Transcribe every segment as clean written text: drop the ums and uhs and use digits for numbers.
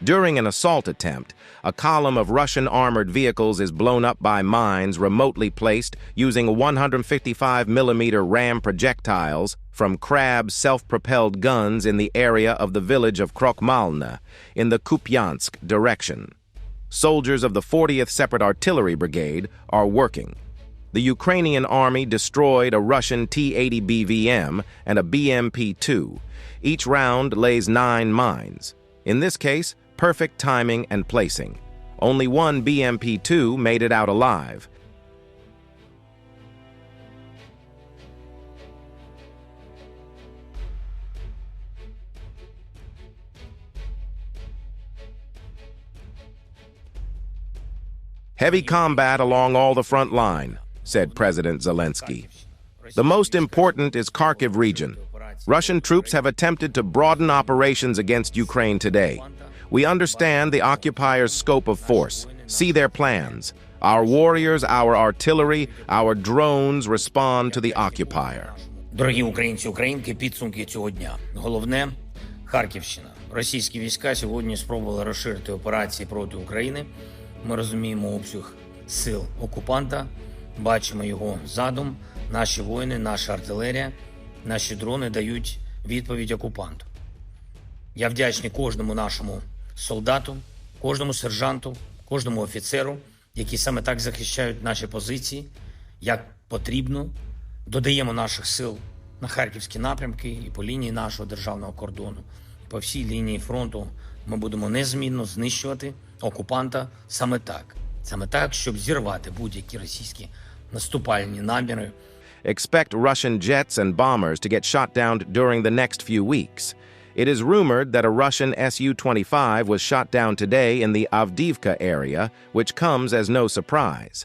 During an assault attempt, a column of Russian armored vehicles is blown up by mines remotely placed using 155mm Raam projectiles from Krab's self-propelled guns in the area of the village of Krokmalna in the Kupiansk direction. Soldiers of the 40th Separate Artillery Brigade are working. The Ukrainian army destroyed a Russian T-80 BVM and a BMP-2. Each round lays 9 mines. In this case, perfect timing and placing. Only one BMP-2 made it out alive. Heavy combat along all the front line, said President Zelensky. The most important is Kharkiv region. Russian troops have attempted to broaden operations against Ukraine today. We understand the occupiers' scope of force, see their plans. Our warriors, our artillery, our drones respond to the occupier. Дорогі українці, українки, підсумки цього дня. Головне – Харківщина. Російські війська сьогодні спробували розширити операції проти України. Ми розуміємо обсяг сил окупанта, бачимо його задум. Наші воїни, наша артилерія, наші дрони дають відповідь окупанту. Я вдячний кожному нашому солдату, кожному сержанту, кожному офіцеру, які саме так захищають наші позиції, як потрібно. Додаємо наших сил на харківські напрямки і по лінії нашого державного кордону. По всій лінії фронту ми будемо незмінно знищувати окупанта саме так, щоб зірвати будь-які російські наступальні наміри. Expect Russian jets and bombers to get shot down during the next few weeks. It is rumored that a Russian Su-25 was shot down today in the Avdiivka area, which comes as no surprise.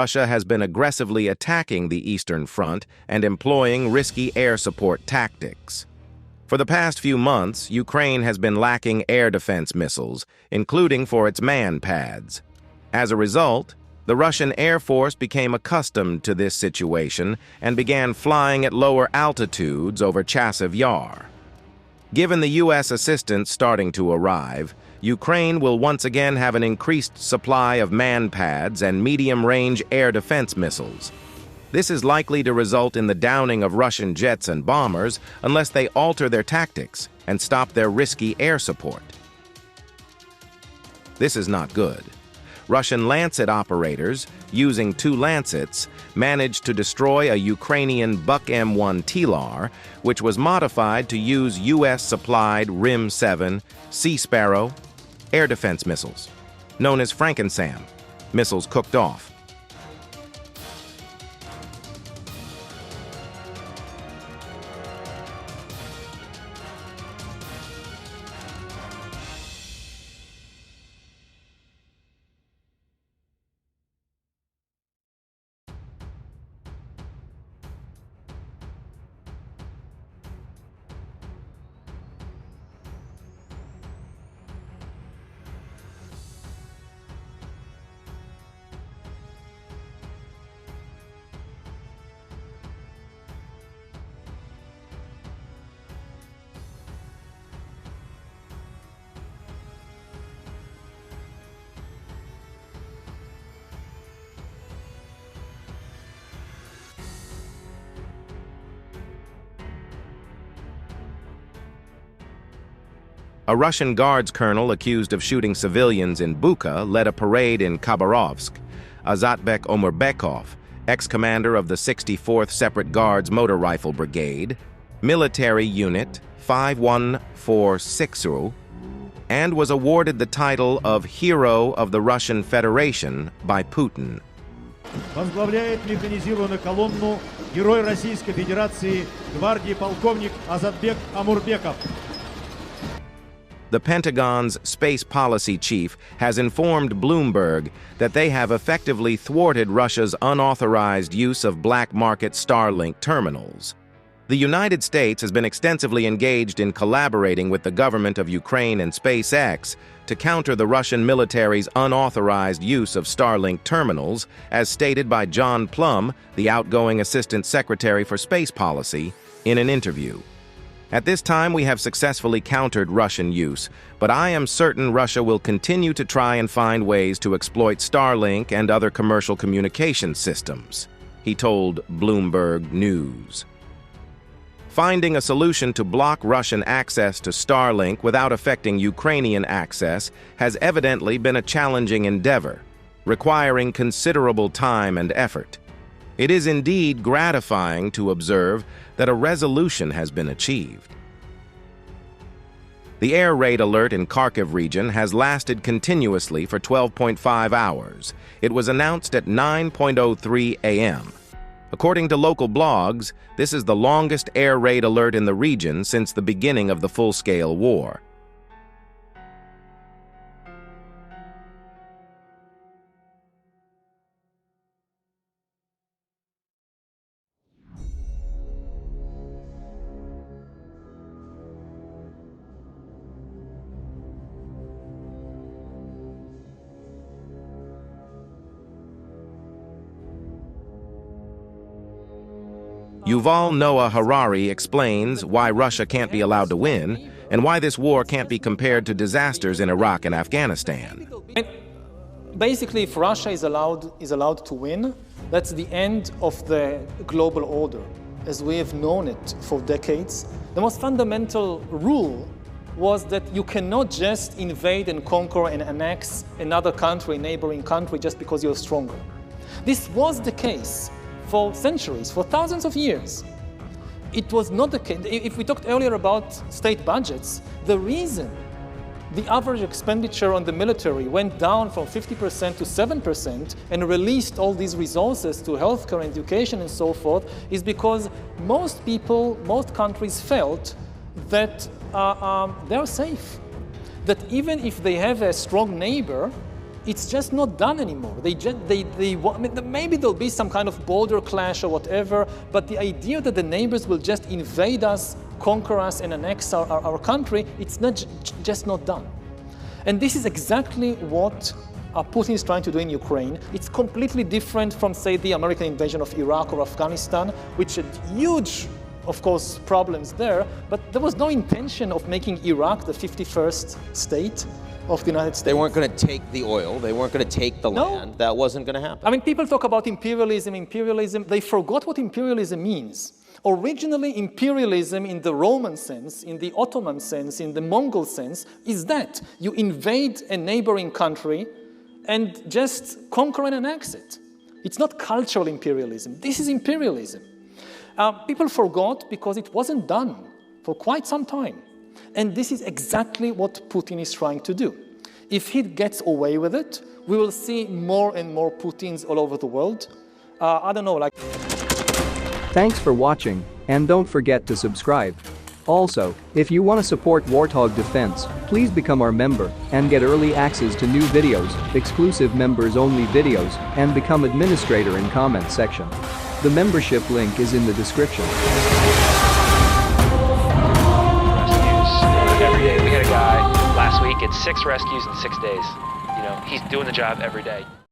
Russia has been aggressively attacking the Eastern Front and employing risky air support tactics. For the past few months, Ukraine has been lacking air defense missiles, including for its man pads. As a result, the Russian Air Force became accustomed to this situation and began flying at lower altitudes over Chasiv Yar. Given the U.S. assistance starting to arrive, Ukraine will once again have an increased supply of man pads and medium-range air defense missiles. This is likely to result in the downing of Russian jets and bombers unless they alter their tactics and stop their risky air support. This is not good. Russian Lancet operators, using 2 Lancets, managed to destroy a Ukrainian Buk M1 TLAR, which was modified to use U.S.-supplied RIM-7 Sea Sparrow air defense missiles, known as Frankensam, missiles cooked off. A Russian Guards colonel accused of shooting civilians in Bucha led a parade in Khabarovsk. Azatbek Omurbekov, ex-commander of the 64th Separate Guards Motor Rifle Brigade, military unit 5146, and was awarded the title of Hero of the Russian Federation by Putin. Возглавляет механизированную колонну Герой Российской Федерации гвардии полковник Азатбек Амурбеков. The Pentagon's space policy chief has informed Bloomberg that they have effectively thwarted Russia's unauthorized use of black market Starlink terminals. The United States has been extensively engaged in collaborating with the government of Ukraine and SpaceX to counter the Russian military's unauthorized use of Starlink terminals, as stated by John Plum, the outgoing Assistant Secretary for Space Policy, in an interview. At this time, we have successfully countered Russian use, but I am certain Russia will continue to try and find ways to exploit Starlink and other commercial communication systems, he told Bloomberg News. Finding a solution to block Russian access to Starlink without affecting Ukrainian access has evidently been a challenging endeavor, requiring considerable time and effort. It is indeed gratifying to observe that a resolution has been achieved. The air raid alert in Kharkiv region has lasted continuously for 12.5 hours. It was announced at 9:03 a.m. According to local blogs, this is the longest air raid alert in the region since the beginning of the full-scale war. Yuval Noah Harari explains why Russia can't be allowed to win and why this war can't be compared to disasters in Iraq and Afghanistan. Basically, if Russia is allowed to win, that's the end of the global order, as we have known it for decades. The most fundamental rule was that you cannot just invade and conquer and annex another country, neighboring country, just because you're stronger. This was the case for centuries, for thousands of years. It was not the case. If we talked earlier about state budgets, the reason the average expenditure on the military went down from 50% to 7% and released all these resources to healthcare, education, and so forth is because most people, most countries felt that they're safe. That even if they have a strong neighbor, it's just not done anymore. Maybe there'll be some kind of border clash or whatever, but the idea that the neighbors will just invade us, conquer us, and annex our country, it's just not done. And this is exactly what Putin is trying to do in Ukraine. It's completely different from, say, the American invasion of Iraq or Afghanistan, which had huge, of course, problems there, but there was no intention of making Iraq the 51st state of the United States. They weren't going to take the oil. They weren't going to take the land. That wasn't going to happen. I mean, people talk about imperialism. They forgot what imperialism means. Originally, imperialism in the Roman sense, in the Ottoman sense, in the Mongol sense, is that you invade a neighboring country and just conquer and annex it. It's not cultural imperialism. This is imperialism. People forgot because it wasn't done for quite some time. And this is exactly what Putin is trying to do. If he gets away with it, we will see more and more Putins all over the world. I don't know, like... Thanks for watching, and don't forget to subscribe. Also, if you want to support Warthog Defense, please become our member and get early access to new videos, exclusive members-only videos, and become administrator in comment section. The membership link is in the description. Every day. We had a guy last week at 6 rescues in 6 days. You know, he's doing the job every day.